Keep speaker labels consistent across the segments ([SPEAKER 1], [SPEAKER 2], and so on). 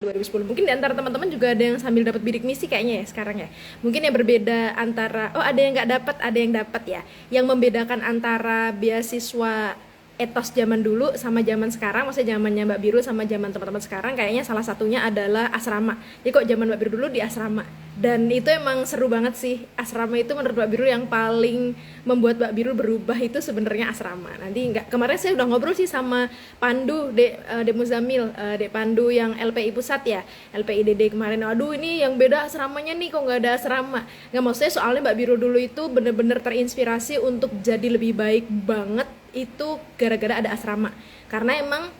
[SPEAKER 1] 2010. Mungkin di antara teman-teman juga ada yang sambil dapat bidik misi kayaknya ya sekarang ya. Mungkin yang berbeda antara ada yang nggak dapat, ada yang dapat ya. Yang membedakan antara beasiswa etos zaman dulu sama zaman sekarang, maksudnya zamannya Mbak Biru sama zaman teman-teman sekarang, kayaknya salah satunya adalah asrama. Jadi kok zaman Mbak Biru dulu di asrama, dan itu emang seru banget sih. Asrama itu menurut Mbak Biru yang paling membuat Mbak Biru berubah itu sebenarnya asrama. Nanti nggak, kemarin saya udah ngobrol sih sama Pandu Dek Muzamil, Dek Pandu yang LPI Pusat ya, LPI DD kemarin. Aduh, ini yang beda asramanya nih, kok nggak ada asrama. Nggak, maksudnya soalnya Mbak Biru dulu itu bener-bener terinspirasi untuk jadi lebih baik banget itu gara-gara ada asrama, karena emang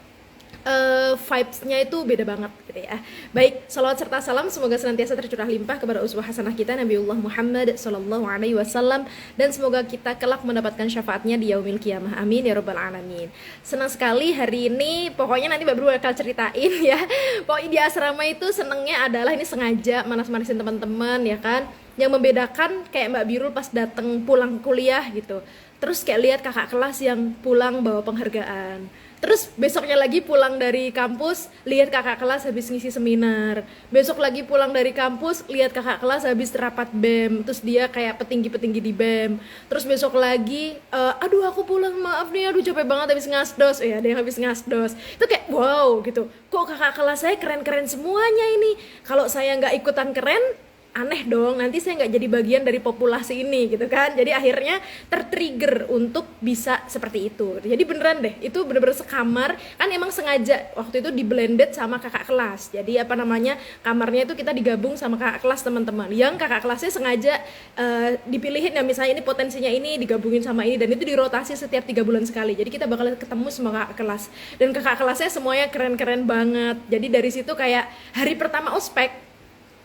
[SPEAKER 1] vibes-nya itu beda banget gitu ya. Baik, salawat serta salam semoga senantiasa tercurah limpah kepada uswah hasanah kita Nabiullah Muhammad sallallahu alaihi wasallam, dan semoga kita kelak mendapatkan syafaatnya di yaumil qiyamah. Amin ya rabbal alamin. Senang sekali hari ini, pokoknya nanti Mbak Bro bakal ceritain ya. Pokoknya di asrama itu senengnya adalah ini sengaja manas-manasin teman-teman ya kan. Yang membedakan kayak Mbak Birul pas datang pulang kuliah gitu, terus kayak lihat kakak kelas yang pulang bawa penghargaan, terus besoknya lagi pulang dari kampus lihat kakak kelas habis ngisi seminar, besok lagi pulang dari kampus lihat kakak kelas habis rapat BEM, terus dia kayak petinggi-petinggi di BEM, terus besok lagi aduh aku pulang maaf nih, aduh capek banget habis ngasdos, ya ada yang habis ngasdos. Itu kayak wow gitu, kok kakak kelas saya keren-keren semuanya ini, kalau saya nggak ikutan keren aneh dong, nanti saya nggak jadi bagian dari populasi ini gitu kan. Jadi akhirnya tertrigger untuk bisa seperti itu. Jadi beneran deh, itu bener-bener sekamar, kan emang sengaja waktu itu di blended sama kakak kelas. Jadi apa namanya, kamarnya itu kita digabung sama kakak kelas teman-teman, yang kakak kelasnya sengaja dipilihin ya, misalnya ini potensinya ini digabungin sama ini, dan itu dirotasi setiap 3 bulan sekali. Jadi kita bakal ketemu sama kakak kelas, dan kakak kelasnya semuanya keren-keren banget. Jadi dari situ kayak hari pertama ospek,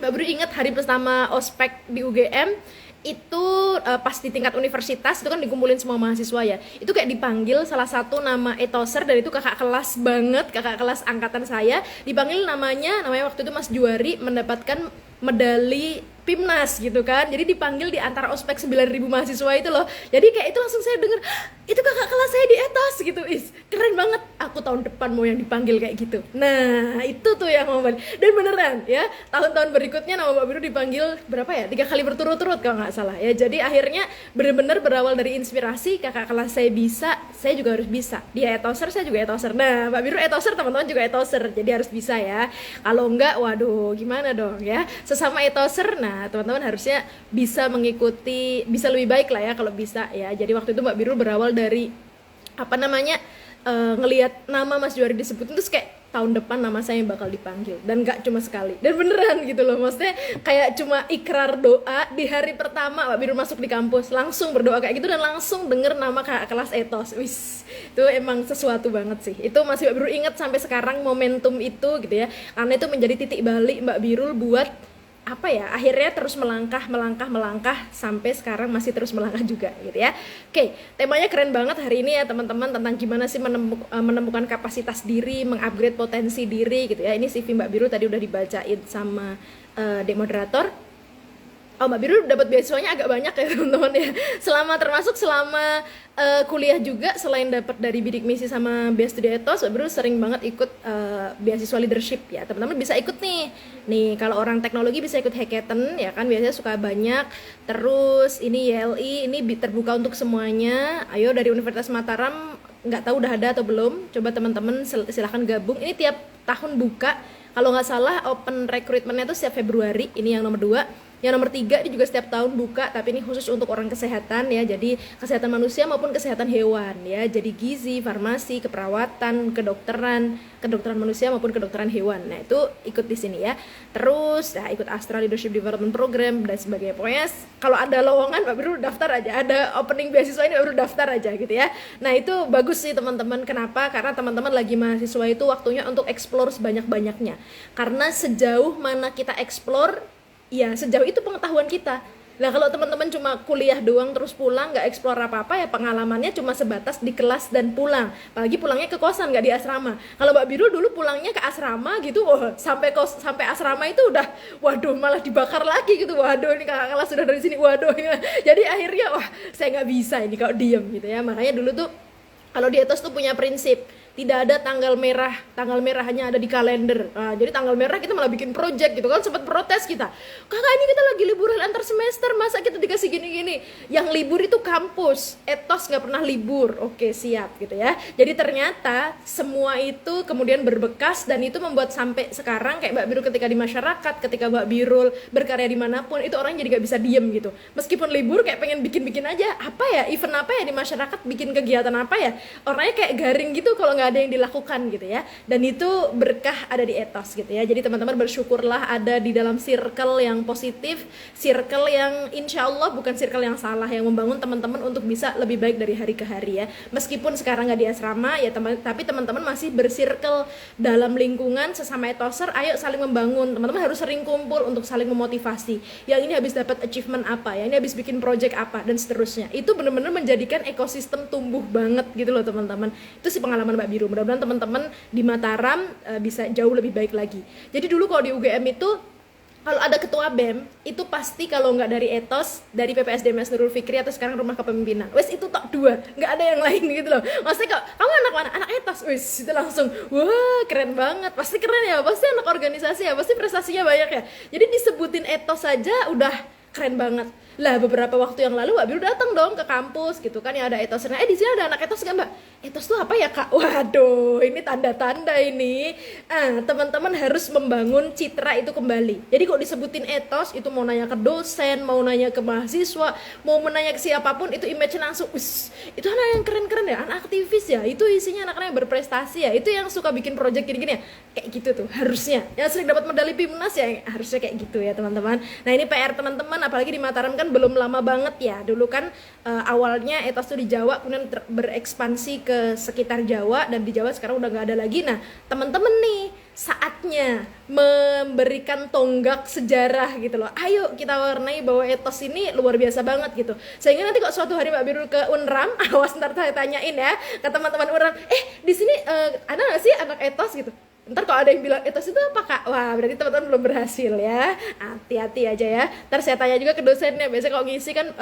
[SPEAKER 1] Mbak Bro ingat hari pertama ospek di UGM itu pas di tingkat universitas itu kan dikumpulin semua mahasiswa ya, itu kayak dipanggil salah satu nama etoser, dan itu kakak kelas banget, kakak kelas angkatan saya, dipanggil namanya waktu itu Mas Juari, mendapatkan medali PIMNAS gitu kan. Jadi dipanggil di antara ospek 9.000 mahasiswa itu loh. Jadi kayak itu langsung saya denger, itu kakak kelas saya di etos gitu. Keren banget. Aku tahun depan mau yang dipanggil kayak gitu. Nah, itu tuh yang momen. Dan beneran ya, tahun-tahun berikutnya nama Mbak Biru dipanggil berapa ya? 3 kali berturut-turut kalau nggak salah ya. Jadi akhirnya bener-bener berawal dari inspirasi, kakak kelas saya bisa, saya juga harus bisa. Dia etoser, saya juga etoser. Nah, Mbak Biru etoser, teman-teman juga etoser. Jadi harus bisa ya. Kalau enggak, waduh, gimana dong ya? Sesama etoser, nah teman-teman harusnya bisa mengikuti, bisa lebih baik lah ya kalau bisa ya. Jadi waktu itu Mbak Biru berawal dari apa namanya, ngelihat nama Mas Juari disebutin, terus kayak tahun depan nama saya yang bakal dipanggil, dan gak cuma sekali, dan beneran gitu loh. Maksudnya kayak cuma ikrar doa di hari pertama Mbak Biru masuk di kampus, langsung berdoa kayak gitu, dan langsung denger nama kakak kelas etos. Itu emang sesuatu banget sih. Itu masih Mbak Biru inget sampai sekarang momentum itu gitu ya, karena itu menjadi titik balik Mbak Biru buat apa ya, akhirnya terus melangkah sampai sekarang masih terus melangkah juga gitu ya. Oke, temanya keren banget hari ini ya teman-teman, tentang gimana sih menemukan kapasitas diri, mengupgrade potensi diri gitu ya. Ini CV Mbak Biru tadi udah dibacain sama Dek Moderator. Mbak Biru dapat beasiswanya agak banyak ya teman-teman ya. Termasuk selama kuliah juga, selain dapat dari bidik misi sama beas studi etos, Mbak Biru sering banget ikut beasiswa leadership ya. Teman-teman bisa ikut nih. Kalau orang teknologi bisa ikut hackathon ya kan, biasanya suka banyak. Terus ini YLI, ini terbuka untuk semuanya. Ayo dari Universitas Mataram, nggak tahu udah ada atau belum. Coba teman-teman silahkan gabung. Ini tiap tahun buka. Kalau nggak salah open recruitment-nya tuh setiap Februari. Ini yang nomor 2. Yang nomor 3 ini juga setiap tahun buka, tapi ini khusus untuk orang kesehatan ya. Jadi kesehatan manusia maupun kesehatan hewan ya. Jadi gizi, farmasi, keperawatan, kedokteran manusia maupun kedokteran hewan. Nah, itu ikut di sini ya. Terus ya ikut Astra Leadership Development Program dan sebagainya. Pokoknya kalau ada lowongan Mbak Biru daftar aja. Ada opening beasiswa ini Mbak Biru daftar aja gitu ya. Nah, itu bagus sih teman-teman. Kenapa? Karena teman-teman lagi mahasiswa itu waktunya untuk explore sebanyak-banyaknya. Karena sejauh mana kita explore, ya sejauh itu pengetahuan kita. Nah, kalau teman-teman cuma kuliah doang terus pulang, nggak eksplor apa-apa, ya pengalamannya cuma sebatas di kelas dan pulang. Apalagi pulangnya ke kosan, nggak di asrama. Kalau Mbak Biru dulu pulangnya ke asrama gitu, sampai asrama itu udah, waduh, malah dibakar lagi gitu. Waduh, ini kakak kelas sudah dari sini, waduh. Jadi akhirnya, saya nggak bisa ini kalau diem gitu ya. Makanya dulu tuh, kalau di etos tuh punya prinsip, tidak ada tanggal merah hanya ada di kalender. Nah, jadi tanggal merah kita malah bikin project gitu kan, sempat protes kita, kakak ini kita lagi liburan antar semester, masa kita dikasih gini-gini. Yang libur itu kampus, etos nggak pernah libur. Oke, siap gitu ya. Jadi ternyata semua itu kemudian berbekas, dan itu membuat sampai sekarang kayak Mbak Birul ketika di masyarakat, ketika Mbak Birul berkarya dimanapun, itu orang jadi nggak bisa diem gitu. Meskipun libur kayak pengen bikin aja apa ya, event apa ya di masyarakat, bikin kegiatan apa ya, orangnya kayak garing gitu kalau nggak ada yang dilakukan gitu ya. Dan itu berkah ada di etos gitu ya. Jadi teman-teman bersyukurlah ada di dalam circle yang positif, circle yang insya Allah bukan circle yang salah, yang membangun teman-teman untuk bisa lebih baik dari hari ke hari ya. Meskipun sekarang nggak di asrama ya tapi teman-teman masih bersirkel dalam lingkungan sesama etoser. Ayo saling membangun, teman-teman harus sering kumpul untuk saling memotivasi. Yang ini habis dapat achievement apa, yang ini habis bikin project apa, dan seterusnya. Itu benar-benar menjadikan ekosistem tumbuh banget gitu loh teman-teman. Itu sih pengalaman Mbak Biru. Mudah-mudahan teman-teman di Mataram bisa jauh lebih baik lagi. Jadi dulu kalau di UGM itu kalau ada ketua BEM itu pasti kalau nggak dari etos, dari PPSDMS Nurul Fikri atau sekarang Rumah Kepemimpinan, wes itu top 2, nggak ada yang lain gitu loh. Maksudnya kok kamu anak mana? Anak etos, wes itu langsung wah keren banget, pasti keren ya, pasti anak organisasi ya, pasti prestasinya banyak ya. Jadi disebutin etos saja udah keren banget. Lah beberapa waktu yang lalu Mbak Biru datang dong ke kampus gitu kan, yang ada etosnya. Di sini ada anak etos nggak Mbak? Etos tuh apa ya Kak? Waduh, ini tanda-tanda ini. Teman-teman harus membangun citra itu kembali. Jadi kok disebutin etos, itu mau nanya ke dosen, mau nanya ke mahasiswa, mau menanya ke siapapun, itu image langsung, itu anak yang keren-keren ya, anak aktivis ya, itu isinya anak-anak yang berprestasi ya, itu yang suka bikin project gini-gini ya, kayak gitu tuh harusnya. Yang sering dapat medali PIMNAS ya harusnya kayak gitu ya teman-teman. Nah ini PR teman-teman, apalagi di Mataram kan belum lama banget ya. Dulu kan awalnya etos tuh di Jawa, kemudian berekspansi ke sekitar Jawa, dan di Jawa sekarang udah nggak ada lagi. Nah teman-teman nih saatnya memberikan tonggak sejarah gitu loh. Ayo kita warnai bahwa etos ini luar biasa banget gitu. Sehingga nanti kok suatu hari Mbak Birul ke Unram, awas ntar saya tanyain ya ke teman-teman Unram, di sini ada nggak sih anak etos gitu. Ntar kalau ada yang bilang etos itu apa Kak? Wah berarti teman-teman belum berhasil ya. Hati-hati aja ya. Ntar saya tanya juga ke dosennya. Biasanya kalau ngisi kan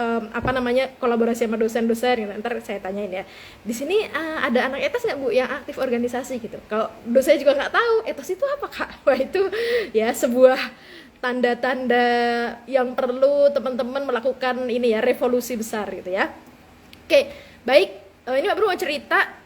[SPEAKER 1] kolaborasi sama dosen-dosen gitu. Ntar saya tanyain ya. Di sini ada anak etos nggak Bu yang aktif organisasi gitu? Kalau dosen juga nggak tahu etos itu apa Kak? Wah itu ya sebuah tanda-tanda yang perlu teman-teman melakukan ini ya, revolusi besar gitu ya. Oke, baik. Ini Mbak Bro mau cerita.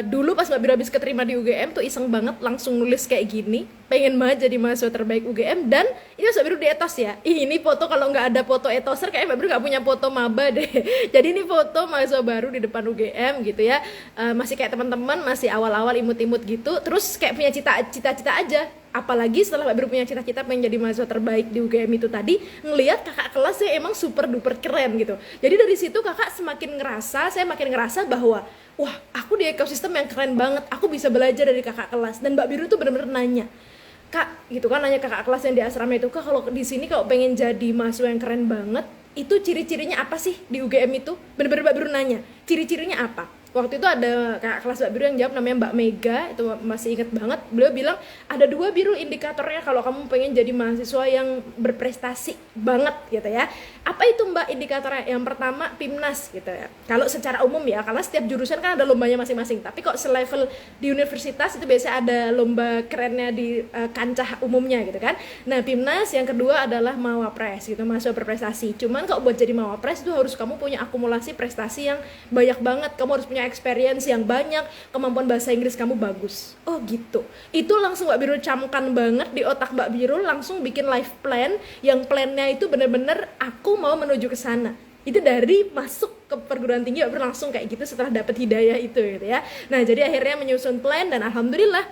[SPEAKER 1] Dulu pas Mbak Biro habis keterima di UGM tuh iseng banget langsung nulis kayak gini, pengen banget jadi mahasiswa terbaik UGM. Dan ini Mbak Biro di etos ya, ini foto, kalau nggak ada foto etoser kayak Mbak Biro nggak punya foto maba deh. Jadi ini foto mahasiswa baru di depan UGM gitu ya, masih kayak teman-teman, masih awal-awal imut-imut gitu, terus kayak punya cita-cita aja. Apalagi setelah Mbak Biro punya cita-cita pengen jadi mahasiswa terbaik di UGM itu tadi, ngelihat kakak kelasnya emang super duper keren gitu. Jadi dari situ saya makin ngerasa bahwa wah aku di ekosistem yang keren banget, aku bisa belajar dari kakak kelas. Dan Mbak Biro tuh benar-benar nanya, Kak gitu kan, nanya kakak kelas yang di asrama itu, Kak kalau di sini kalau pengen jadi mahasiswa yang keren banget, itu ciri-cirinya apa sih di UGM itu? Bener-bener Mbak Biro nanya, ciri-cirinya apa? Waktu itu ada kakak kelas Mbak Biru yang jawab, namanya Mbak Mega, itu masih inget banget. Beliau bilang ada 2 Biru indikatornya kalau kamu pengen jadi mahasiswa yang berprestasi banget gitu ya. Apa itu Mbak indikatornya? Yang pertama PIMNAS gitu ya. Kalau secara umum ya, karena setiap jurusan kan ada lombanya masing-masing. Tapi kok selevel di universitas itu biasanya ada lomba kerennya di kancah umumnya gitu kan. Nah PIMNAS yang kedua adalah Mawapres gitu, mahasiswa berprestasi. Cuman kok buat jadi Mawapres itu harus kamu punya akumulasi prestasi yang banyak banget. Kamu harus punya experience yang banyak, kemampuan bahasa Inggris kamu bagus. Oh gitu. Itu langsung Mbak Biru camkan banget di otak Mbak Biru, langsung bikin life plan, yang plannya itu bener-bener aku mau menuju ke sana. Itu dari masuk ke perguruan tinggi Mbak Biru langsung kayak gitu setelah dapat hidayah itu gitu ya. Nah jadi akhirnya menyusun plan, dan alhamdulillah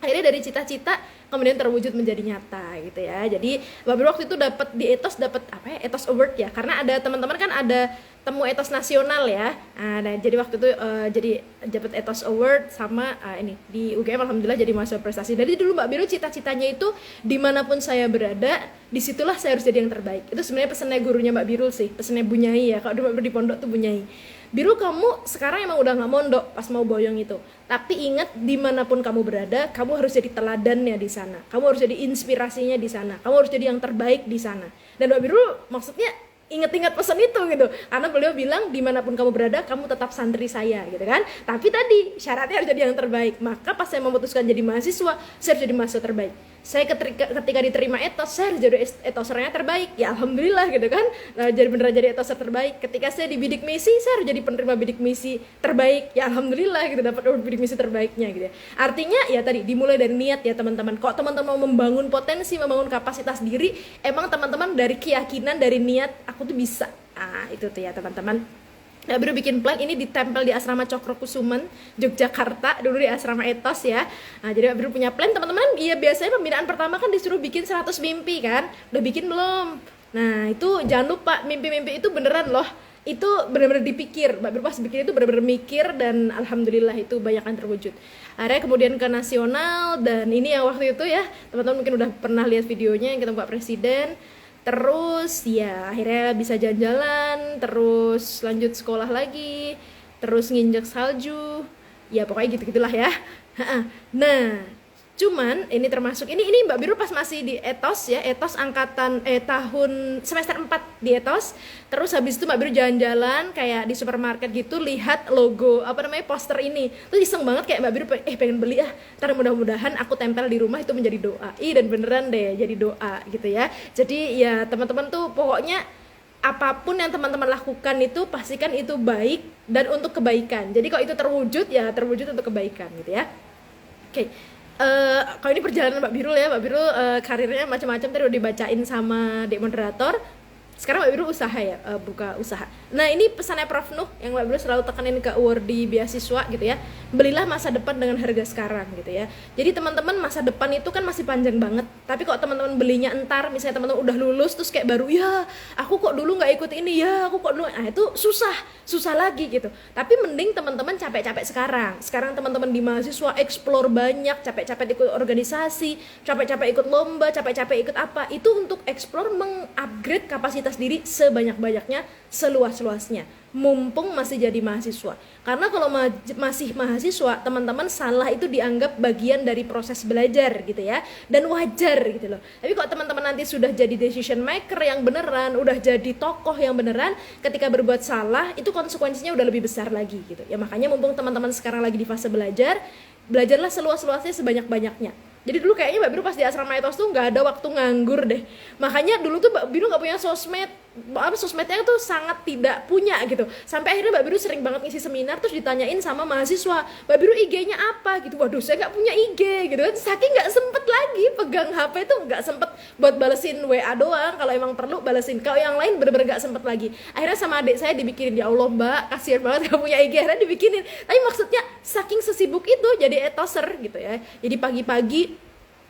[SPEAKER 1] akhirnya dari cita-cita kemudian terwujud menjadi nyata gitu ya. Jadi Mbak Biru waktu itu dapat di etos, dapat apa ya, etos award ya, karena ada teman-teman kan ada temu etos nasional ya. Nah jadi waktu itu jadi dapat etos award sama ini di UGM, alhamdulillah jadi mahasiswa prestasi. Dari dulu Mbak Biru cita-citanya itu dimanapun saya berada, disitulah saya harus jadi yang terbaik. Itu sebenarnya pesannya gurunya Mbak Biru sih, pesannya Bu Nyai ya. Kalau Mbak Biru di pondok tuh Bu Nyai, Biru kamu sekarang emang udah gak mondok pas mau boyong itu, tapi ingat dimanapun kamu berada, kamu harus jadi teladannya di sana, kamu harus jadi inspirasinya di sana, kamu harus jadi yang terbaik di sana. Dan Mbak Biru maksudnya inget-inget pesan itu gitu, karena beliau bilang dimanapun kamu berada kamu tetap santri saya gitu kan, tapi tadi syaratnya harus jadi yang terbaik. Maka pas saya memutuskan jadi mahasiswa, saya harus jadi mahasiswa terbaik. Saya ketika diterima etos, saya harus jadi etosernya terbaik, ya alhamdulillah gitu kan. Nah, jadi beneran jadi etoser terbaik. Ketika saya di bidik misi, saya harus jadi penerima bidik misi terbaik, ya alhamdulillah gitu, dapat bidik misi terbaiknya gitu ya. Artinya ya tadi dimulai dari niat ya teman-teman. Kok teman-teman mau membangun potensi, membangun kapasitas diri, emang teman-teman dari keyakinan, dari niat aku tuh bisa. Nah itu tuh ya teman-teman. Mbak Biru bikin plan ini ditempel di asrama Cokrokusuman, Yogyakarta, dulu di asrama etos ya. Nah jadi Mbak Biru punya plan teman-teman. Iya biasanya pembinaan pertama kan disuruh bikin 100 mimpi kan, udah bikin belum? Nah itu jangan lupa, mimpi-mimpi itu beneran loh, itu benar-benar dipikir. Mbak Biru pas bikin itu benar-benar mikir, dan alhamdulillah itu banyak yang terwujud. Akhirnya kemudian ke nasional, dan ini yang waktu itu ya teman-teman mungkin udah pernah lihat videonya yang ketemu Pak Presiden. Terus ya akhirnya bisa jalan-jalan, terus lanjut sekolah lagi, terus nginjek salju, ya pokoknya gitu-gitulah ya. Nah cuman ini termasuk ini Mbak Biru pas masih di etos ya, etos angkatan tahun semester 4 di etos. Terus habis itu Mbak Biru jalan-jalan kayak di supermarket gitu, lihat logo apa namanya poster ini, tuh iseng banget kayak Mbak Biru pengen beli ntar mudah-mudahan aku tempel di rumah itu menjadi doa. Dan beneran deh jadi doa gitu ya. Jadi ya teman-teman tuh pokoknya apapun yang teman-teman lakukan itu pastikan itu baik dan untuk kebaikan. Jadi kalau itu terwujud ya terwujud untuk kebaikan gitu ya. Oke. Kalau ini perjalanan Mbak Biru ya, Mbak Biru karirnya macam-macam, tadi udah dibacain sama Dek Moderator. Sekarang Mbak Biru usaha ya, buka usaha. Nah ini pesannya Prof Nuh yang Mbak Biru selalu tekanin ke awardee beasiswa gitu ya, belilah masa depan dengan harga sekarang gitu ya. Jadi teman-teman masa depan itu kan masih panjang banget, tapi kok teman-teman belinya entar, misalnya teman-teman udah lulus terus kayak baru, ya aku kok dulu nggak ikut ini, ya aku kok dulu, nah itu susah lagi gitu. Tapi mending teman-teman capek-capek sekarang teman-teman di mahasiswa explore banyak, capek-capek ikut organisasi, capek-capek ikut lomba, capek-capek ikut apa, itu untuk explore, mengupgrade kapasitas diri sebanyak-banyaknya, seluas-luasnya, mumpung masih jadi mahasiswa. Karena kalau masih mahasiswa, teman-teman salah itu dianggap bagian dari proses belajar gitu ya, dan wajar gitu loh. Tapi kalau teman-teman nanti sudah jadi decision maker yang beneran, udah jadi tokoh yang beneran, ketika berbuat salah itu konsekuensinya udah lebih besar lagi gitu ya. Makanya mumpung teman-teman sekarang lagi di fase belajar, belajarlah seluas-luasnya, sebanyak-banyaknya. Jadi dulu kayaknya Mbak Biru pas di asrama etos tuh nggak ada waktu nganggur deh. Makanya dulu tuh Mbak Biru nggak punya sosmed, sosmednya tuh sangat tidak punya gitu. Sampai akhirnya Mbak Biru sering banget ngisi seminar, terus ditanyain sama mahasiswa, Mbak Biru IG-nya apa gitu. Waduh, saya nggak punya IG gitu kan. Saking nggak sempet lagi pegang HP tuh, nggak sempet buat balesin WA doang. Kalau emang perlu balesin. Kalau yang lain bener-bener nggak sempet lagi. Akhirnya sama adik saya dibikinin, ya Allah Mbak, kasihan banget nggak punya IG. Akhirnya dibikinin. Tapi maksudnya saking sesibuk itu jadi etoser gitu ya. Jadi pagi-pagi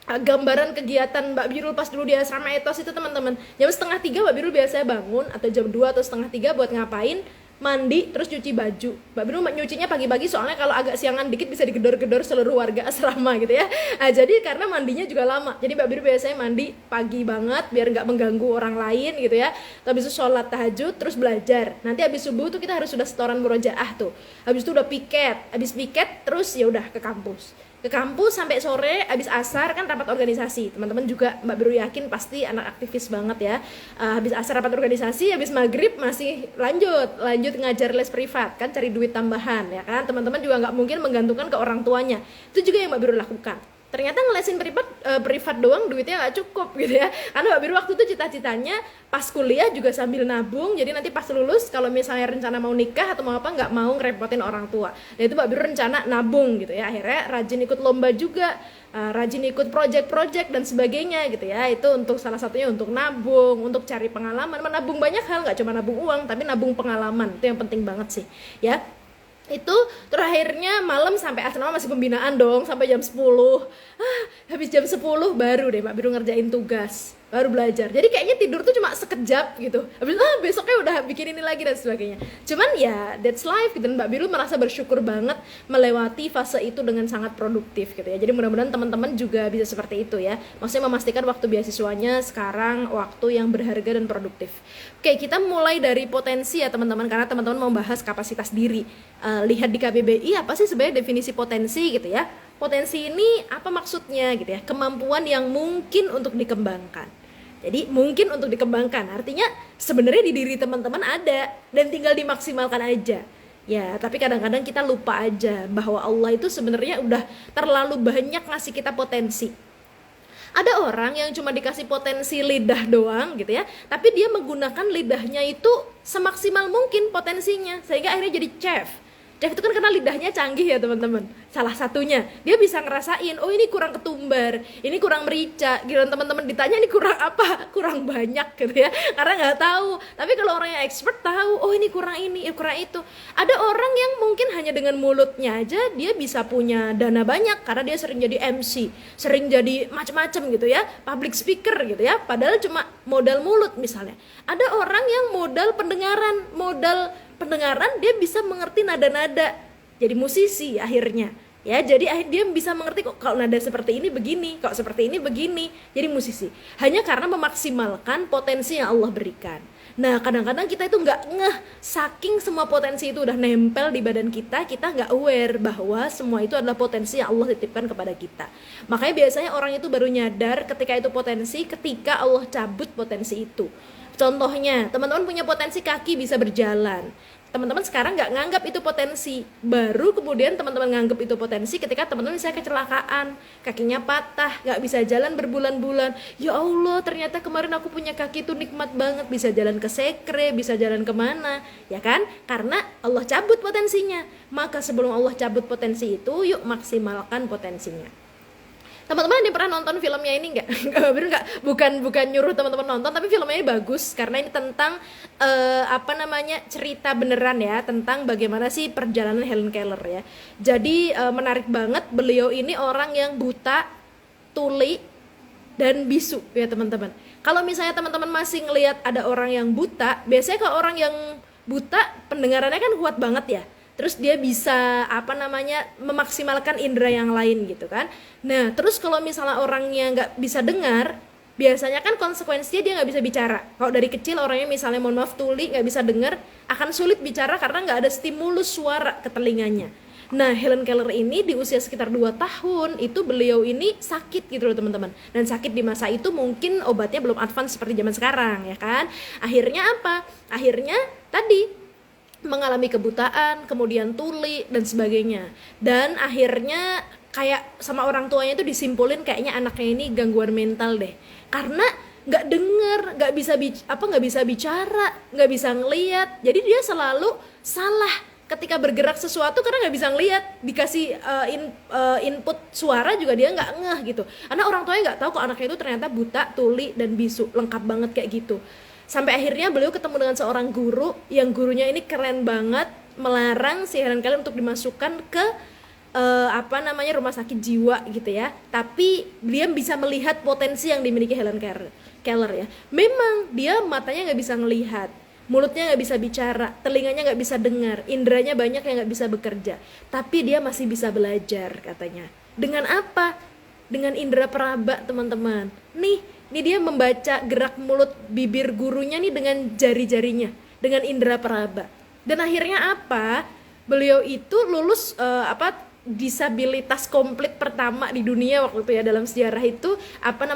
[SPEAKER 1] gambaran kegiatan Mbak Biru pas dulu di asrama etos itu teman-teman, jam 2:30 Mbak Biru biasanya bangun, atau jam 2 atau 2:30 buat ngapain? Mandi, terus cuci baju. Mbak Biru nyucinya pagi-pagi, soalnya kalau agak siangan dikit bisa digedor-gedor seluruh warga asrama gitu ya. Nah, jadi karena mandinya juga lama, jadi Mbak Biru biasanya mandi pagi banget biar nggak mengganggu orang lain gitu ya. Habis itu sholat tahajud, terus belajar. Nanti habis subuh tuh kita harus sudah setoran murojaah tuh. Habis itu udah piket, habis piket terus ya udah ke kampus sampai sore. Habis asar kan rapat organisasi, teman-teman juga Mbak Biru yakin pasti anak aktivis banget ya. Habis asar rapat organisasi, habis maghrib masih lanjut ngajar les privat kan, cari duit tambahan ya kan. Teman-teman juga nggak mungkin menggantungkan ke orang tuanya, itu juga yang Mbak Biru lakukan. Ternyata ngelesin privat doang duitnya nggak cukup gitu ya, karena Mbak Biru waktu itu cita-citanya pas kuliah juga sambil nabung, jadi nanti pas lulus kalau misalnya rencana mau nikah atau mau apa, nggak mau ngerepotin orang tua. Dan itu Mbak Biru rencana nabung gitu ya. Akhirnya rajin ikut lomba juga, rajin ikut project dan sebagainya gitu ya. Itu untuk salah satunya untuk nabung, untuk cari pengalaman. Menabung banyak hal, nggak cuma nabung uang tapi nabung pengalaman, itu yang penting banget sih ya. Itu terakhirnya malam sampai asrama masih pembinaan dong sampai jam 10. Habis jam 10 baru deh Mbak Biru ngerjain tugas, baru belajar. Jadi kayaknya tidur tuh cuma sekejap gitu. Habis besoknya udah bikin ini lagi dan sebagainya. Cuman ya that's life gitu. Mbak Biru merasa bersyukur banget melewati fase itu dengan sangat produktif gitu ya. Jadi mudah-mudahan teman-teman juga bisa seperti itu ya. Maksudnya memastikan waktu beasiswanya sekarang waktu yang berharga dan produktif. Oke, kita mulai dari potensi ya teman-teman, karena teman-teman mau bahas kapasitas diri. Lihat di KBBI apa sih sebenarnya definisi potensi gitu ya. Potensi ini apa maksudnya gitu ya? Kemampuan yang mungkin untuk dikembangkan. Jadi mungkin untuk dikembangkan, artinya sebenarnya di diri teman-teman ada dan tinggal dimaksimalkan aja. Ya, tapi kadang-kadang kita lupa aja bahwa Allah itu sebenarnya udah terlalu banyak ngasih kita potensi. Ada orang yang cuma dikasih potensi lidah doang gitu ya, tapi dia menggunakan lidahnya itu semaksimal mungkin potensinya, sehingga akhirnya jadi chef. Chef itu kan karena lidahnya canggih ya teman-teman. Salah satunya, dia bisa ngerasain, oh ini kurang ketumbar, ini kurang merica. Giliran teman-teman ditanya ini kurang apa, kurang banyak gitu ya, karena nggak tahu. Tapi kalau orang yang expert tahu, oh ini kurang ini, kurang itu. Ada orang yang mungkin hanya dengan mulutnya aja dia bisa punya dana banyak karena dia sering jadi MC, sering jadi macam-macam gitu ya, public speaker gitu ya. Padahal cuma modal mulut misalnya. Ada orang yang modal pendengaran dia bisa mengerti nada-nada, jadi musisi akhirnya ya. Jadi dia bisa mengerti kok kalau nada seperti ini begini, kok seperti ini begini, jadi musisi hanya karena memaksimalkan potensi yang Allah berikan. Nah kadang-kadang kita itu nggak ngeh, saking semua potensi itu udah nempel di badan kita nggak aware bahwa semua itu adalah potensi yang Allah titipkan kepada kita. Makanya biasanya orang itu baru nyadar ketika itu potensi, ketika Allah cabut potensi itu. Contohnya, teman-teman punya potensi kaki bisa berjalan. Teman-teman sekarang nggak nganggap itu potensi. Baru kemudian teman-teman nganggap itu potensi ketika teman-teman misalnya kecelakaan, kakinya patah, nggak bisa jalan berbulan-bulan. Ya Allah, ternyata kemarin aku punya kaki itu nikmat banget, bisa jalan ke sekre, bisa jalan kemana, ya kan? Karena Allah cabut potensinya. Maka sebelum Allah cabut potensi itu, yuk maksimalkan potensinya. Teman-teman ada yang pernah nonton filmnya ini nggak? Bukan nyuruh teman-teman nonton, tapi filmnya ini bagus karena ini tentang cerita beneran ya, tentang bagaimana sih perjalanan Helen Keller ya. Jadi menarik banget, beliau ini orang yang buta, tuli, dan bisu ya teman-teman. Kalau misalnya teman-teman masih ngelihat ada orang yang buta, biasanya kalau orang yang buta pendengarannya kan kuat banget ya. Terus dia bisa memaksimalkan indera yang lain gitu kan. Nah terus kalau misalnya orangnya nggak bisa dengar, biasanya kan konsekuensinya dia nggak bisa bicara. Kalau dari kecil orangnya misalnya mohon maaf tuli, nggak bisa dengar, akan sulit bicara karena nggak ada stimulus suara ke telinganya. Nah Helen Keller ini di usia sekitar 2 tahun itu beliau ini sakit gitu loh teman-teman. Dan sakit di masa itu mungkin obatnya belum advance seperti zaman sekarang ya kan. Akhirnya apa? Akhirnya tadi mengalami kebutaan, kemudian tuli dan sebagainya. Dan akhirnya kayak sama orang tuanya itu disimpulin kayaknya anaknya ini gangguan mental deh. Karena nggak denger, nggak bisa bicara, nggak bisa ngelihat. Jadi dia selalu salah ketika bergerak sesuatu karena nggak bisa ngelihat. Dikasih input suara juga dia nggak ngeh gitu. Karena orang tuanya nggak tahu kok anaknya itu ternyata buta, tuli dan bisu, lengkap banget kayak gitu. Sampai akhirnya beliau ketemu dengan seorang guru yang gurunya ini keren banget, melarang si Helen Keller untuk dimasukkan ke rumah sakit jiwa gitu ya. Tapi dia bisa melihat potensi yang dimiliki Helen Keller ya. Memang dia matanya nggak bisa ngelihat, mulutnya nggak bisa bicara, telinganya nggak bisa dengar, inderanya banyak yang nggak bisa bekerja. Tapi dia masih bisa belajar katanya. Dengan apa? Dengan indera peraba teman-teman. Ini dia membaca gerak mulut bibir gurunya nih dengan jari-jarinya, dengan indera peraba. Dan akhirnya apa? Beliau itu lulus disabilitas komplit pertama di dunia waktu itu ya, dalam sejarah itu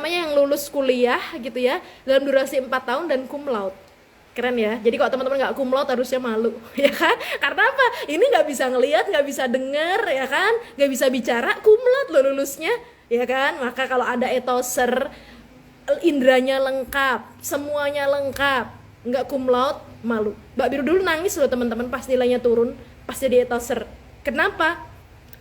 [SPEAKER 1] yang lulus kuliah gitu ya dalam durasi 4 tahun dan cum laude. Keren ya. Jadi kalau teman-teman nggak cum laude harusnya malu ya kan, karena apa? Ini nggak bisa ngelihat, nggak bisa dengar ya kan, nggak bisa bicara, cum laude loh lulusnya ya kan. Maka kalau ada etoser, indranya lengkap, semuanya lengkap, nggak cum laude, malu. Mbak Biru dulu nangis loh teman-teman pas nilainya turun, pas jadi etoser. Kenapa?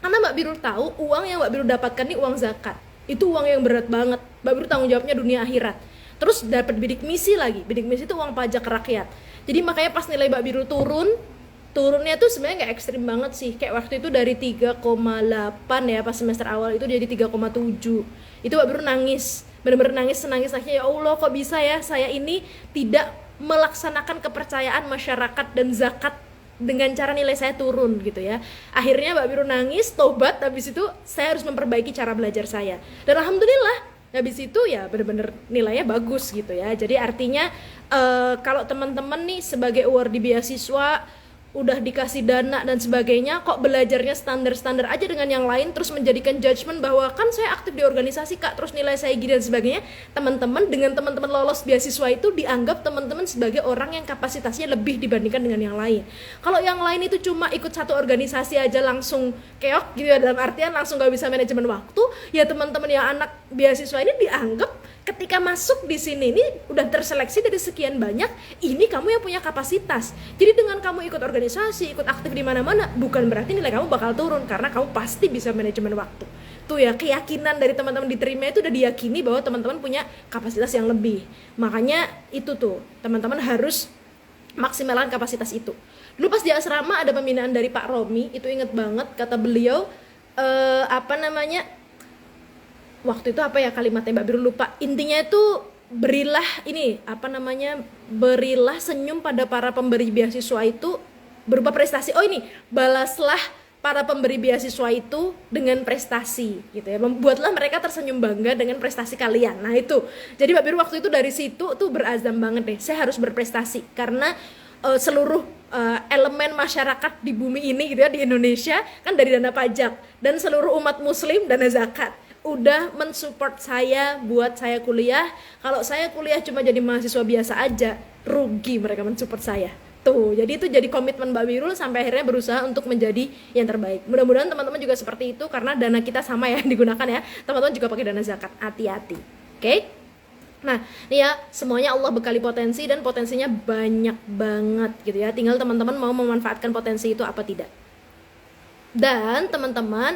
[SPEAKER 1] Karena Mbak Biru tahu uang yang Mbak Biru dapatkan ini uang zakat. Itu uang yang berat banget. Mbak Biru tanggung jawabnya dunia akhirat. Terus dapat bidik misi lagi. Bidik misi itu uang pajak rakyat. Jadi makanya pas nilai Mbak Biru turunnya tuh sebenarnya nggak ekstrim banget sih. Kayak waktu itu dari 3,8 ya pas semester awal itu jadi 3,7. Itu Mbak Biru nangis. Benar-benar nangis-nangisnya, ya Allah kok bisa ya saya ini tidak melaksanakan kepercayaan masyarakat dan zakat dengan cara nilai saya turun gitu ya. Akhirnya Mbak Biru nangis, tobat, habis itu saya harus memperbaiki cara belajar saya. Dan alhamdulillah habis itu ya benar-benar nilainya bagus gitu ya. Jadi artinya kalau teman-teman nih sebagai awardee beasiswa udah dikasih dana dan sebagainya, kok belajarnya standar-standar aja dengan yang lain, terus menjadikan judgement bahwa kan saya aktif di organisasi kak, terus nilai saya gini dan sebagainya. Teman-teman, dengan teman-teman lolos beasiswa itu dianggap teman-teman sebagai orang yang kapasitasnya lebih dibandingkan dengan yang lain. Kalau yang lain itu cuma ikut satu organisasi aja langsung keok gitu ya, dalam artian langsung gak bisa manajemen waktu, ya teman-teman yang anak beasiswa ini dianggap ketika masuk di sini ini udah terseleksi dari sekian banyak, ini kamu yang punya kapasitas. Jadi dengan kamu ikut organisasi, ikut aktif di mana-mana, bukan berarti nilai kamu bakal turun, karena kamu pasti bisa manajemen waktu. Tuh ya, keyakinan dari teman-teman diterima itu udah diyakini bahwa teman-teman punya kapasitas yang lebih. Makanya itu tuh, teman-teman harus maksimalkan kapasitas itu. Dulu pas di asrama ada pembinaan dari Pak Romi, itu inget banget kata beliau, waktu itu apa ya kalimatnya Mbak Biru lupa, intinya itu berilah berilah senyum pada para pemberi beasiswa itu berupa prestasi. Balaslah para pemberi beasiswa itu dengan prestasi gitu ya, membuatlah mereka tersenyum bangga dengan prestasi kalian. Nah itu, jadi Mbak Biru waktu itu dari situ tuh berazam banget deh, saya harus berprestasi karena seluruh elemen masyarakat di bumi ini gitu ya, di Indonesia kan dari dana pajak, dan seluruh umat muslim dana zakat udah mensupport saya buat saya kuliah. Kalau saya kuliah cuma jadi mahasiswa biasa aja, rugi mereka mensupport saya. Tuh, jadi itu jadi komitmen Mbak Birul sampai akhirnya berusaha untuk menjadi yang terbaik. Mudah-mudahan teman-teman juga seperti itu, karena dana kita sama ya digunakan ya. Teman-teman juga pakai dana zakat, hati-hati. Oke? Nah, ini ya, semuanya Allah bekali potensi, dan potensinya banyak banget gitu ya. Tinggal teman-teman mau memanfaatkan potensi itu apa tidak. Dan teman-teman,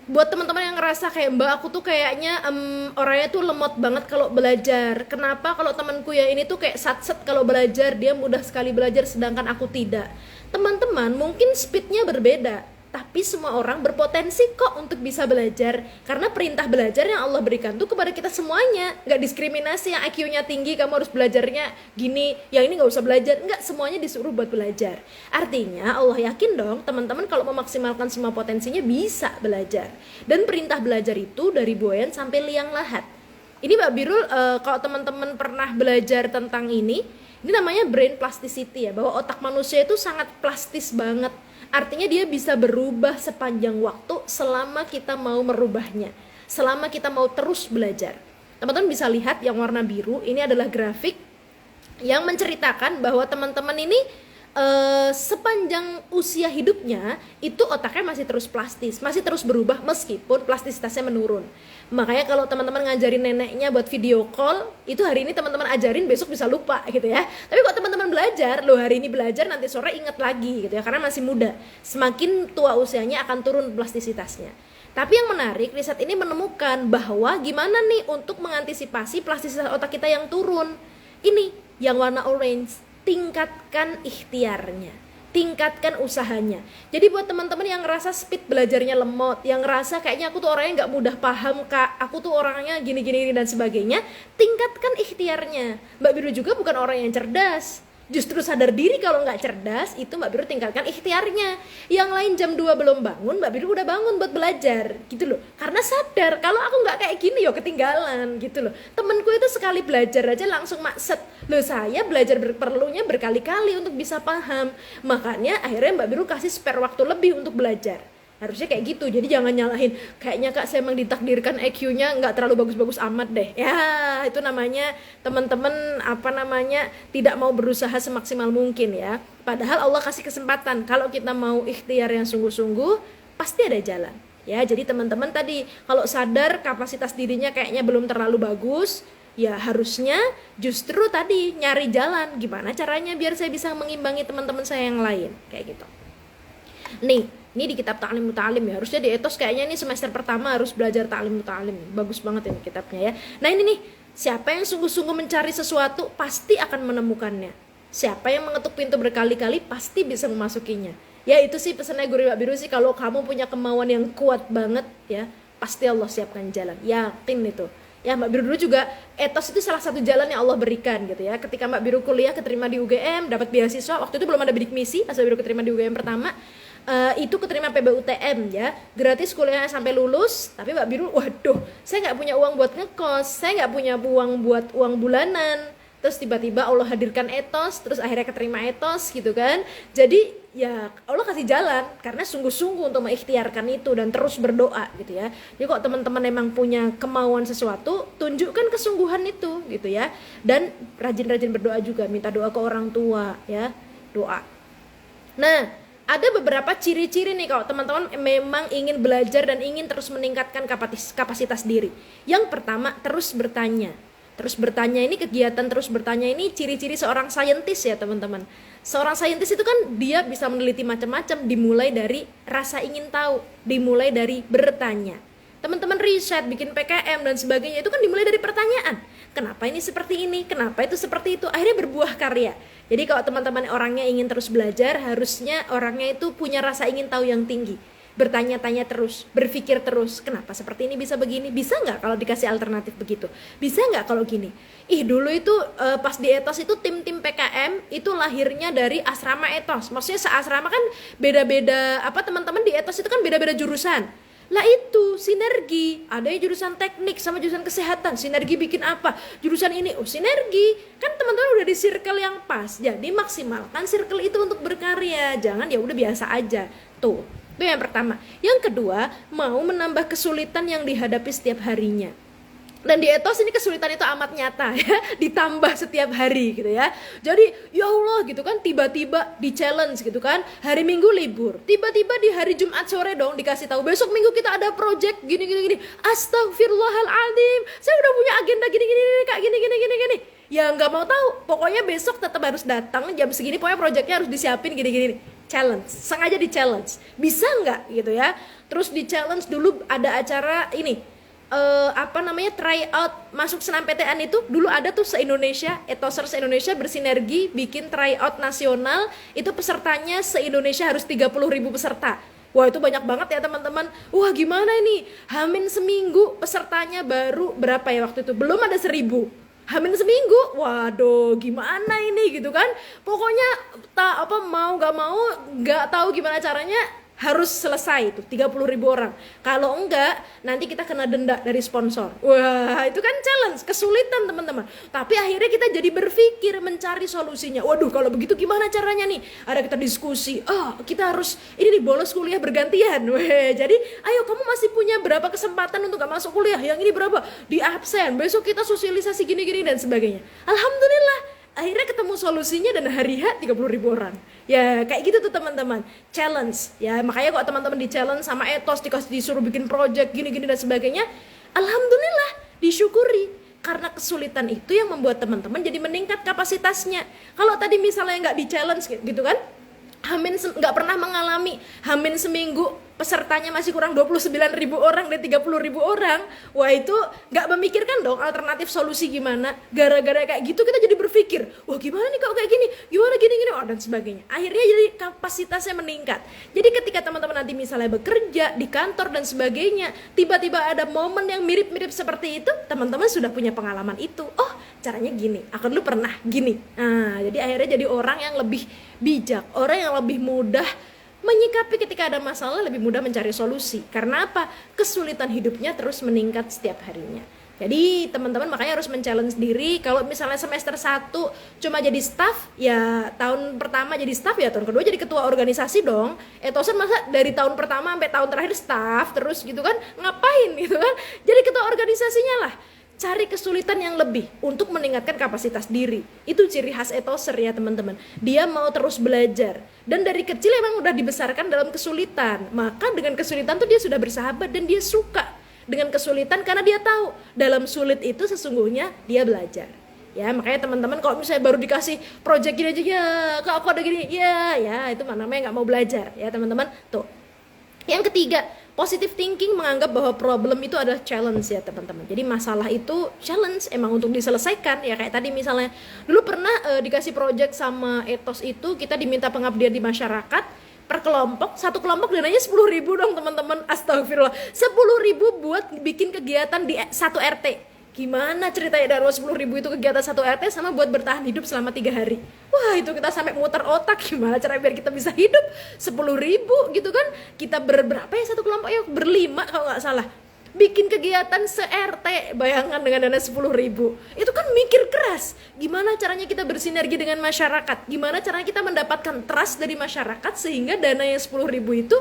[SPEAKER 1] buat teman-teman yang ngerasa kayak Mbak, aku tuh kayaknya orangnya tuh lemot banget kalau belajar. Kenapa kalau temanku ya ini tuh kayak satset kalau belajar, dia mudah sekali belajar sedangkan aku tidak. Teman-teman, mungkin speednya berbeda, tapi semua orang berpotensi kok untuk bisa belajar, karena perintah belajar yang Allah berikan tuh kepada kita semuanya. Nggak diskriminasi, yang IQ-nya tinggi kamu harus belajarnya gini, yang ini nggak usah belajar. Nggak, semuanya disuruh buat belajar. Artinya Allah yakin dong teman-teman kalau memaksimalkan semua potensinya bisa belajar. Dan perintah belajar itu dari buayan sampai liang lahat. Ini Mbak Birul, kalau teman-teman pernah belajar tentang ini namanya brain plasticity ya, bahwa otak manusia itu sangat plastis banget. Artinya dia bisa berubah sepanjang waktu selama kita mau merubahnya, selama kita mau terus belajar. Teman-teman bisa lihat yang warna biru, ini adalah grafik yang menceritakan bahwa teman-teman ini sepanjang usia hidupnya itu otaknya masih terus plastis, masih terus berubah meskipun plastisitasnya menurun. Makanya kalau teman-teman ngajarin neneknya buat video call, itu hari ini teman-teman ajarin, besok bisa lupa gitu ya. Tapi kalau teman-teman belajar, hari ini belajar, nanti sore ingat lagi gitu ya, karena masih muda. Semakin tua usianya akan turun plastisitasnya. Tapi yang menarik, riset ini menemukan bahwa gimana nih untuk mengantisipasi plastisitas otak kita yang turun. Ini yang warna orange, tingkatkan ikhtiarnya, tingkatkan usahanya. Jadi buat teman-teman yang ngerasa speed belajarnya lemot, yang ngerasa kayaknya aku tuh orangnya gak mudah paham kak, aku tuh orangnya gini-gini dan sebagainya, tingkatkan ikhtiarnya. Mbak Biru juga bukan orang yang cerdas, justru sadar diri kalau gak cerdas, itu Mbak Biru tingkatkan ikhtiarnya. Yang lain jam 2 belum bangun, Mbak Biru udah bangun buat belajar gitu loh, karena sadar kalau aku gak kayak gini ketinggalan gitu loh. Temenku itu sekali belajar aja langsung makset, saya belajar perlunya berkali-kali untuk bisa paham. Makanya akhirnya Mbak Biru kasih spare waktu lebih untuk belajar. Harusnya kayak gitu. Jadi jangan nyalahin, kayaknya kak saya emang ditakdirkan IQ-nya nggak terlalu bagus-bagus amat deh. Ya itu namanya teman-teman tidak mau berusaha semaksimal mungkin ya. Padahal Allah kasih kesempatan. Kalau kita mau ikhtiar yang sungguh-sungguh, pasti ada jalan. Ya, jadi teman-teman tadi kalau sadar kapasitas dirinya kayaknya belum terlalu bagus, ya harusnya justru tadi nyari jalan gimana caranya biar saya bisa mengimbangi teman-teman saya yang lain kayak gitu. Nih, ini di kitab Ta'lim Muta'alim ya, harusnya di etos kayaknya ini semester pertama harus belajar Ta'lim Muta'alim. Bagus banget ini kitabnya ya. Nah ini nih, siapa yang sungguh-sungguh mencari sesuatu pasti akan menemukannya. Siapa yang mengetuk pintu berkali-kali pasti bisa memasukinya. Ya itu sih pesannya Guru Mbak Biru sih, kalau kamu punya kemauan yang kuat banget ya, pasti Allah siapkan jalan. Yakin itu. Ya Mbak Biru dulu juga etos itu salah satu jalan yang Allah berikan gitu ya. Ketika Mbak Biru kuliah keterima di UGM, dapat beasiswa, waktu itu belum ada bidik misi, pas Mbak Biru keterima di UGM pertama, itu keterima PBUTM ya, gratis kuliahnya sampai lulus. Tapi Mbak Biru, waduh, saya nggak punya uang buat ngekos, saya nggak punya uang buat uang bulanan. Terus tiba-tiba Allah hadirkan etos, terus akhirnya keterima etos gitu kan. Jadi ya Allah kasih jalan karena sungguh-sungguh untuk mengikhtiarkan itu dan terus berdoa gitu ya. Jadi kok teman-teman emang punya kemauan sesuatu, tunjukkan kesungguhan itu gitu ya. Dan rajin-rajin berdoa juga, minta doa ke orang tua ya, doa. Nah, ada beberapa ciri-ciri nih kalau teman-teman memang ingin belajar dan ingin terus meningkatkan kapasitas diri. Yang pertama, terus bertanya. Terus bertanya ini, kegiatan terus bertanya ini ciri-ciri seorang saintis ya teman-teman. Seorang saintis itu kan dia bisa meneliti macam-macam, dimulai dari rasa ingin tahu, dimulai dari bertanya. Teman-teman riset, bikin PKM dan sebagainya itu kan dimulai dari pertanyaan. Kenapa ini seperti ini? Kenapa itu seperti itu? Akhirnya berbuah karya. Jadi kalau teman-teman orangnya ingin terus belajar, harusnya orangnya itu punya rasa ingin tahu yang tinggi. Bertanya-tanya terus, berpikir terus, kenapa seperti ini bisa begini? Bisa nggak kalau dikasih alternatif begitu? Bisa nggak kalau gini? Dulu itu pas di Etos itu tim-tim PKM itu lahirnya dari asrama Etos. Maksudnya seasrama kan beda-beda, teman-teman di Etos itu kan beda-beda jurusan. Lah itu sinergi, ada yang jurusan teknik sama jurusan kesehatan, sinergi bikin apa? Jurusan ini, sinergi. Kan teman-teman udah di circle yang pas. Jadi maksimalkan circle itu untuk berkarya. Jangan ya udah biasa aja. Tuh. Itu yang pertama. Yang kedua, mau menambah kesulitan yang dihadapi setiap harinya. Dan di Etos ini kesulitan itu amat nyata ya, ditambah setiap hari gitu ya. Jadi ya Allah gitu kan, tiba-tiba di challenge gitu kan, hari Minggu libur, tiba-tiba di hari Jumat sore dong dikasih tahu besok Minggu kita ada project gini. Astagfirullahaladzim, saya udah punya agenda gini kak, gini. Ya nggak mau tahu, pokoknya besok tetap harus datang jam segini, pokoknya projectnya harus disiapin gini. Challenge, sengaja di challenge, bisa nggak gitu ya. Terus di challenge dulu ada acara ini try out masuk senam PTN itu dulu ada tuh se-Indonesia, Etosers se-Indonesia bersinergi bikin try out nasional, itu pesertanya se-Indonesia harus 30.000 peserta. Wah itu banyak banget ya teman-teman. Wah gimana ini, hamin seminggu pesertanya baru berapa ya waktu itu, belum ada 1.000. Hamin seminggu, waduh gimana ini gitu kan. Pokoknya mau gak tahu gimana caranya harus selesai itu 30.000 orang. Kalau enggak nanti kita kena denda dari sponsor. Wah itu kan challenge, kesulitan teman-teman. Tapi akhirnya kita jadi berpikir mencari solusinya. Waduh kalau begitu gimana caranya nih? Ada kita diskusi, kita harus ini nih bolos kuliah bergantian. Jadi ayo kamu masih punya berapa kesempatan untuk gak masuk kuliah, yang ini berapa di absen, besok kita sosialisasi gini dan sebagainya. Alhamdulillah akhirnya ketemu solusinya dan hari H 30.000 orang. Ya kayak gitu tuh teman-teman, challenge ya. Makanya kok teman-teman di challenge sama Etos disuruh bikin project gini dan sebagainya, alhamdulillah disyukuri. Karena kesulitan itu yang membuat teman-teman jadi meningkat kapasitasnya. Kalau tadi misalnya nggak di challenge gitu kan, nggak pernah mengalami hamin seminggu pesertanya masih kurang 29.000 orang dari 30.000 orang. Wah itu nggak memikirkan dong alternatif solusi gimana. Gara-gara kayak gitu kita jadi berpikir, wah gimana nih kalau kayak gini, gimana gini dan sebagainya. Akhirnya jadi kapasitasnya meningkat. Jadi ketika teman-teman nanti misalnya bekerja di kantor dan sebagainya, tiba-tiba ada momen yang mirip-mirip seperti itu, teman-teman sudah punya pengalaman itu. Oh caranya gini, aku dulu pernah gini. Nah jadi akhirnya jadi orang yang lebih bijak, orang yang lebih mudah menyikapi ketika ada masalah, lebih mudah mencari solusi. Karena apa? Kesulitan hidupnya terus meningkat setiap harinya. Jadi teman-teman makanya harus men-challenge diri. Kalau misalnya semester 1 cuma jadi staff, ya tahun pertama jadi staff, ya tahun kedua jadi ketua organisasi dong. Etosan masa dari tahun pertama sampai tahun terakhir staff terus gitu kan, ngapain gitu kan. Jadi ketua organisasinya lah. Cari kesulitan yang lebih untuk meningkatkan kapasitas diri. Itu ciri khas Etoser ya teman-teman. Dia mau terus belajar. Dan dari kecil emang udah dibesarkan dalam kesulitan. Maka dengan kesulitan tuh dia sudah bersahabat dan dia suka dengan kesulitan karena dia tahu dalam sulit itu sesungguhnya dia belajar. Ya makanya teman-teman kalau misalnya baru dikasih project gini aja, ya kok aku ada gini, ya itu namanya nggak mau belajar ya teman-teman. Tuh. Yang ketiga, positive thinking menganggap bahwa problem itu adalah challenge ya teman-teman. Jadi masalah itu challenge emang untuk diselesaikan. Ya kayak tadi misalnya dulu pernah dikasih project sama Etos itu, kita diminta pengabdian di masyarakat per kelompok. Satu kelompok dananya 10.000 dong teman-teman. Astagfirullah, 10.000 buat bikin kegiatan di satu RT. Gimana ceritanya dari 10.000 itu kegiatan satu RT sama buat bertahan hidup selama 3 hari. Wah itu kita sampai muter otak, gimana cara biar kita bisa hidup 10.000 gitu kan. Kita berapa ya satu kelompok ya, berlima kalau nggak salah. bikin kegiatan se-RT, bayangkan dengan dana 10.000. Itu kan mikir keras, gimana caranya kita bersinergi dengan masyarakat, gimana caranya kita mendapatkan trust dari masyarakat sehingga dana yang 10.000 itu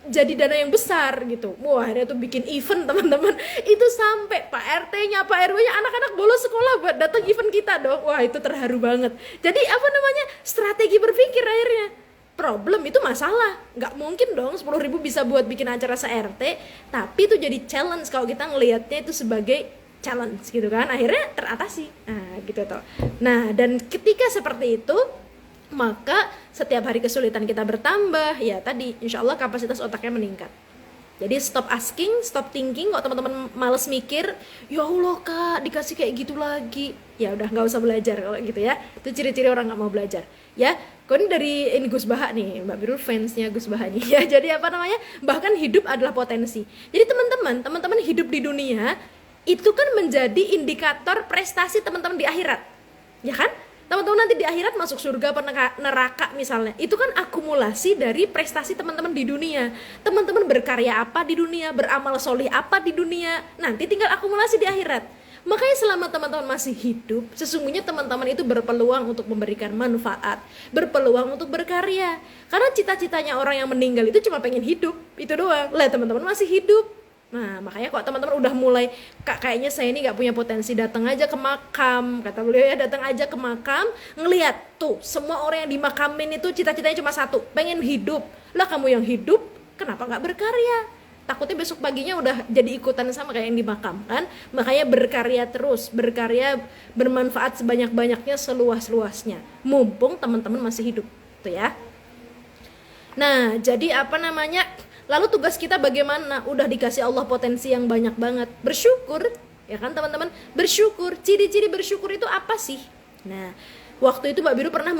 [SPEAKER 1] jadi dana yang besar gitu. Wah, dia tuh bikin event teman-teman. Itu sampai Pak RT-nya, Pak RW-nya, anak-anak bolos sekolah buat datang event kita dong. Wah, itu terharu banget. Jadi apa namanya, strategi berpikir akhirnya. Problem itu masalah, nggak mungkin dong 10.000 bisa buat bikin acara se-RT, tapi itu jadi challenge kalau kita ngelihatnya itu sebagai challenge gitu kan, akhirnya teratasi. Nah gitu tuh. Nah, dan ketika seperti itu, maka setiap hari kesulitan kita bertambah, ya tadi insya Allah kapasitas otaknya meningkat. Jadi stop asking, stop thinking. Kalau teman-teman males mikir, ya Allah kak dikasih kayak gitu lagi, ya udah nggak usah belajar kalau gitu ya. Itu ciri-ciri orang nggak mau belajar ya. Kau ini dari ini Gus Baha nih, Mbak Birul fansnya Gus Baha nih ya. Jadi apa namanya, bahkan hidup adalah potensi. Jadi teman-teman hidup di dunia itu kan menjadi indikator prestasi teman-teman di akhirat, ya kan? Teman-teman nanti di akhirat masuk surga apa neraka misalnya, itu kan akumulasi dari prestasi teman-teman di dunia. Teman-teman berkarya apa di dunia, beramal solih apa di dunia, nanti tinggal akumulasi di akhirat. Makanya selama teman-teman masih hidup, sesungguhnya teman-teman itu berpeluang untuk memberikan manfaat, berpeluang untuk berkarya. Karena cita-citanya orang yang meninggal itu cuma pengen hidup, itu doang. Lah teman-teman masih hidup. Nah makanya kok teman-teman udah mulai, kak kayaknya saya ini gak punya potensi, datang aja ke makam, kata beliau ya, datang aja ke makam, ngelihat tuh semua orang yang dimakamin itu cita-citanya cuma satu, pengen hidup. Lah kamu yang hidup kenapa gak berkarya? Takutnya besok paginya udah jadi ikutan sama kayak yang di makam kan. Makanya berkarya terus, berkarya, bermanfaat sebanyak-banyaknya, seluas-luasnya, mumpung teman-teman masih hidup tuh ya. Nah jadi apa namanya, lalu tugas kita bagaimana? Udah dikasih Allah potensi yang banyak banget, bersyukur ya kan teman-teman. Bersyukur, ciri-ciri bersyukur itu apa sih? Nah waktu itu Mbak Biru pernah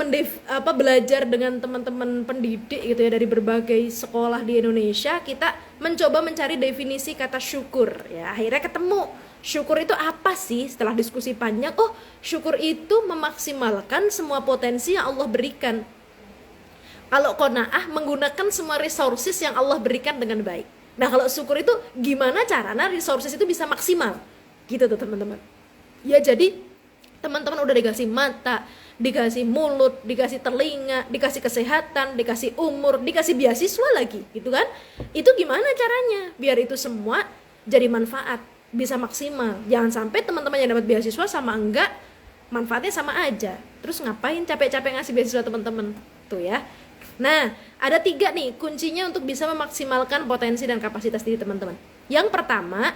[SPEAKER 1] belajar dengan teman-teman pendidik gitu ya, dari berbagai sekolah di Indonesia. Kita mencoba mencari definisi kata syukur ya. Akhirnya ketemu, syukur itu apa sih? Setelah diskusi panjang, oh syukur itu memaksimalkan semua potensi yang Allah berikan. Kalau qanaah, menggunakan semua resources yang Allah berikan dengan baik. Nah kalau syukur itu gimana caranya resources itu bisa maksimal gitu tuh teman-teman ya. Jadi teman-teman udah dikasih mata, dikasih mulut, dikasih telinga, dikasih kesehatan, dikasih umur, dikasih beasiswa lagi gitu kan. Itu gimana caranya biar itu semua jadi manfaat, bisa maksimal. Jangan sampai teman-teman yang dapat beasiswa sama enggak manfaatnya sama aja. Terus ngapain capek-capek ngasih beasiswa teman-teman tuh ya. Nah ada 3 nih kuncinya untuk bisa memaksimalkan potensi dan kapasitas diri teman-teman. Yang pertama,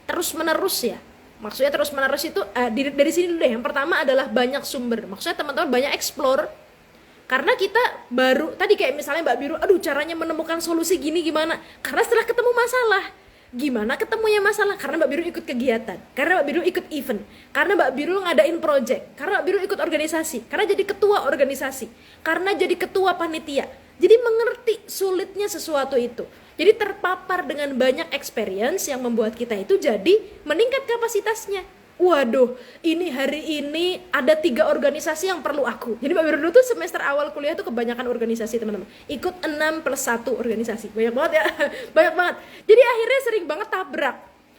[SPEAKER 1] terus menerus ya. Maksudnya terus menerus itu dari sini dulu deh. Yang pertama adalah banyak sumber. Maksudnya teman-teman banyak explore. Karena kita baru tadi kayak misalnya Mbak Biru, aduh caranya menemukan solusi gini gimana? Karena setelah ketemu masalah. Gimana ketemunya masalah? Karena Mbak Biru ikut kegiatan, karena Mbak Biru ikut event, karena Mbak Biru ngadain project, karena Mbak Biru ikut organisasi, karena jadi ketua organisasi, karena jadi ketua panitia. Jadi mengerti sulitnya sesuatu itu. Jadi terpapar dengan banyak experience yang membuat kita itu jadi meningkat kapasitasnya. Waduh, ini hari ini ada 3 organisasi yang perlu aku. Jadi Mbak Biru dulu tuh semester awal kuliah tuh kebanyakan organisasi teman-teman. Ikut 6+1 organisasi. Banyak banget ya, banyak banget. Jadi akhirnya sering banget tabrak.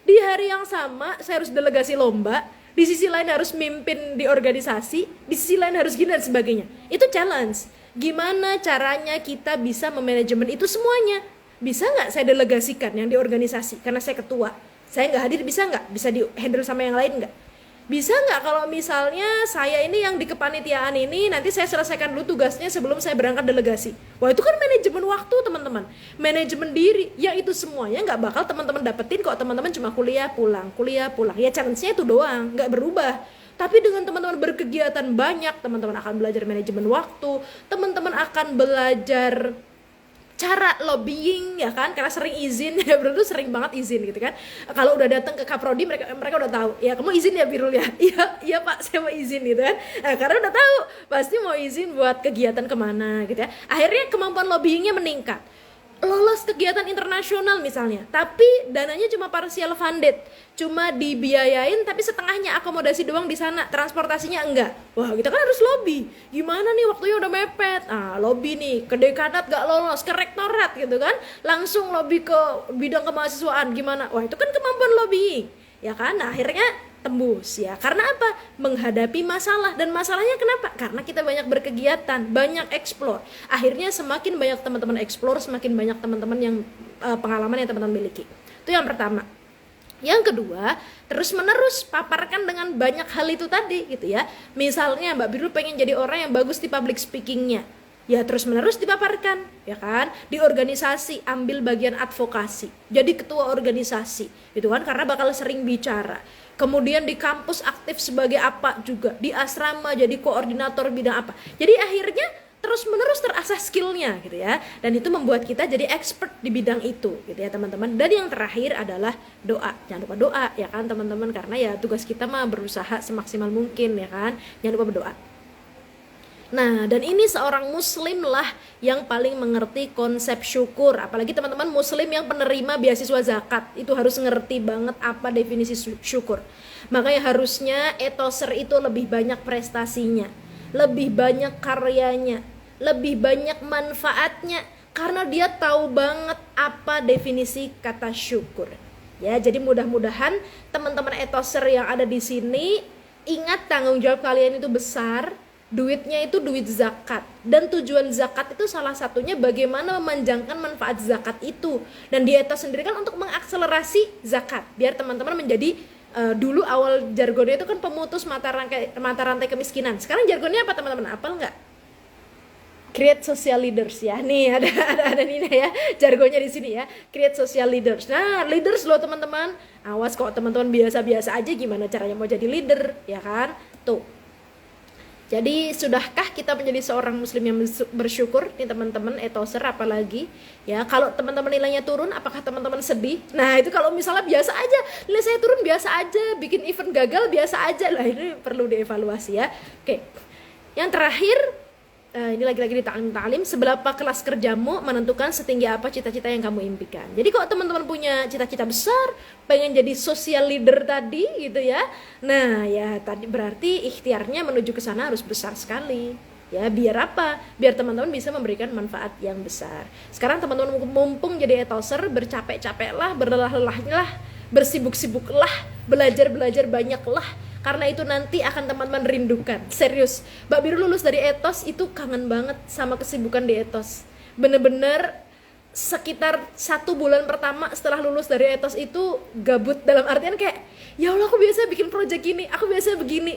[SPEAKER 1] Di hari yang sama saya harus delegasi lomba, di sisi lain harus mimpin di organisasi, di sisi lain harus gini dan sebagainya. Itu challenge. Gimana caranya kita bisa memanajemen itu semuanya? Bisa nggak saya delegasikan yang di organisasi karena saya ketua? Saya nggak hadir, bisa nggak? Bisa di handle sama yang lain nggak? Bisa nggak kalau misalnya saya ini yang di kepanitiaan ini nanti saya selesaikan dulu tugasnya sebelum saya berangkat delegasi? Wah itu kan manajemen waktu teman-teman, manajemen diri, yang itu semuanya nggak bakal teman-teman dapetin kalau teman-teman cuma kuliah pulang. Ya challenge-nya itu doang, nggak berubah. Tapi dengan teman-teman berkegiatan banyak, teman-teman akan belajar manajemen waktu, teman-teman akan belajar cara lobbying ya kan, karena sering izin ya. Birul tuh sering banget izin gitu kan. Kalau udah datang ke Kaprodi mereka udah tahu ya, kamu izin ya Birul ya. Iya Pak saya mau izin gitu kan. Nah, karena udah tahu pasti mau izin buat kegiatan kemana gitu ya. Akhirnya kemampuan lobbyingnya meningkat. lolos kegiatan internasional misalnya, tapi dananya cuma partial funded, cuma dibiayain tapi setengahnya akomodasi doang di sana, transportasinya enggak. Wah, kita kan harus lobby. Gimana nih, waktunya udah mepet. Lobby nih ke dekanat gak lolos, ke rektorat gitu kan. Langsung lobby ke bidang kemahasiswaan gimana? Wah, itu kan kemampuan lobbying. Ya kan? Nah, akhirnya tembus ya. Karena apa? Menghadapi masalah. Dan masalahnya kenapa? Karena kita banyak berkegiatan, banyak explore. Akhirnya semakin banyak teman-teman explore, semakin banyak teman-teman yang pengalaman yang teman-teman miliki. Itu yang pertama. Yang kedua, terus menerus paparkan dengan banyak hal itu tadi gitu ya. Misalnya Mbak Biru pengen jadi orang yang bagus di public speakingnya, ya terus menerus dipaparkan, ya kan. Di organisasi ambil bagian advokasi, jadi ketua organisasi gitu kan, karena bakal sering bicara. Kemudian di kampus aktif sebagai apa juga, di asrama jadi koordinator bidang apa. Jadi akhirnya terus menerus terasah skillnya gitu ya, dan itu membuat kita jadi expert di bidang itu gitu ya teman-teman. Dan yang terakhir adalah doa. Jangan lupa doa ya kan teman-teman, karena ya tugas kita mah berusaha semaksimal mungkin ya kan. Jangan lupa berdoa. Nah, dan ini seorang muslim lah yang paling mengerti konsep syukur. Apalagi teman-teman muslim yang penerima beasiswa zakat, itu harus ngerti banget apa definisi syukur. Makanya harusnya etoser itu lebih banyak prestasinya, lebih banyak karyanya, lebih banyak manfaatnya, karena dia tahu banget apa definisi kata syukur. Ya, jadi mudah-mudahan teman-teman etoser yang ada di sini ingat tanggung jawab kalian itu besar. Duitnya itu duit zakat, dan tujuan zakat itu salah satunya bagaimana memanjangkan manfaat zakat itu. Dan di etos sendiri kan untuk mengakselerasi zakat, biar teman-teman menjadi dulu awal jargonnya itu kan pemutus mata rantai kemiskinan. Sekarang jargonnya apa teman-teman? Apal nggak? Create social leaders ya. Nih ada nih ya jargonnya di sini ya. Create social leaders. Nah, leaders loh teman-teman. Awas kok teman-teman biasa-biasa aja, gimana caranya mau jadi leader ya kan? Tuh. Jadi sudahkah kita menjadi seorang muslim yang bersyukur nih teman-teman etoser? Apalagi ya kalau teman-teman nilainya turun, apakah teman-teman sedih? Nah itu kalau misalnya biasa aja, nilai saya turun biasa aja, bikin event gagal biasa aja lah, ini perlu dievaluasi ya. Oke, yang terakhir ini lagi-lagi di ta'lim, seberapa kelas kerjamu menentukan setinggi apa cita-cita yang kamu impikan. Jadi kalau teman-teman punya cita-cita besar, pengen jadi social leader tadi gitu ya, nah ya tadi berarti ikhtiarnya menuju ke sana harus besar sekali ya. Biar apa? Biar teman-teman bisa memberikan manfaat yang besar. Sekarang teman-teman mumpung jadi etoser, bercapek-capek lah, berlelah-lelah lah, bersibuk-sibuk lah, belajar banyak lah, karena itu nanti akan teman-teman rindukan. Serius, Mbak Biru lulus dari etos itu kangen banget sama kesibukan di etos. Bener-bener sekitar 1 bulan pertama setelah lulus dari etos itu gabut, dalam artian kayak ya Allah aku biasa bikin project gini, aku biasa begini.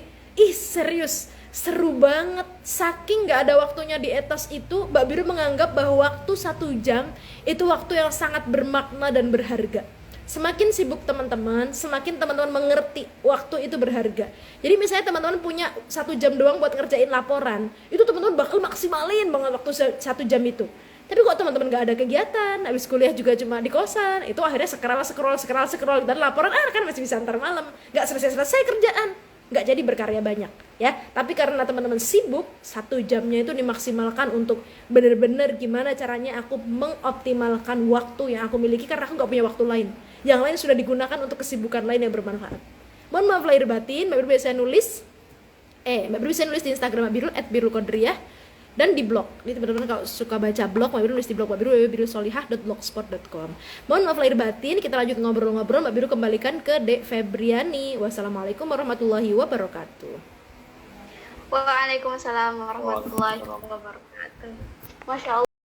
[SPEAKER 1] Serius, seru banget. Saking gak ada waktunya di etos itu, Mbak Biru menganggap bahwa waktu 1 jam itu waktu yang sangat bermakna dan berharga. Semakin sibuk teman-teman, semakin teman-teman mengerti waktu itu berharga. Jadi misalnya teman-teman punya 1 jam doang buat ngerjain laporan, itu teman-teman bakal maksimalin banget waktu 1 jam itu. Tapi kok teman-teman gak ada kegiatan, habis kuliah juga cuma di kosan, itu akhirnya scroll, dan laporan kan masih bisa antar malam, gak selesai-selesai kerjaan, gak jadi berkarya banyak ya. Tapi karena teman-teman sibuk, 1 jamnya itu dimaksimalkan untuk bener-bener gimana caranya aku mengoptimalkan waktu yang aku miliki, karena aku gak punya waktu lain. Yang lain sudah digunakan untuk kesibukan lain yang bermanfaat. Mohon maaf lahir batin. Mbak Biru bisa nulis di Instagram Mbak Biru @birulqadriyah, dan di blog. Ini teman-teman kalau suka baca blog, Mbak Biru nulis di blog Mbak Biru www.birusolihah.blogspot.com. Mohon maaf lahir batin. Kita lanjut ngobrol-ngobrol. Mbak Biru kembalikan ke Dek Febriani. Wassalamualaikum warahmatullahi wabarakatuh.
[SPEAKER 2] Waalaikumsalam warahmatullahi wabarakatuh. Masya Allah.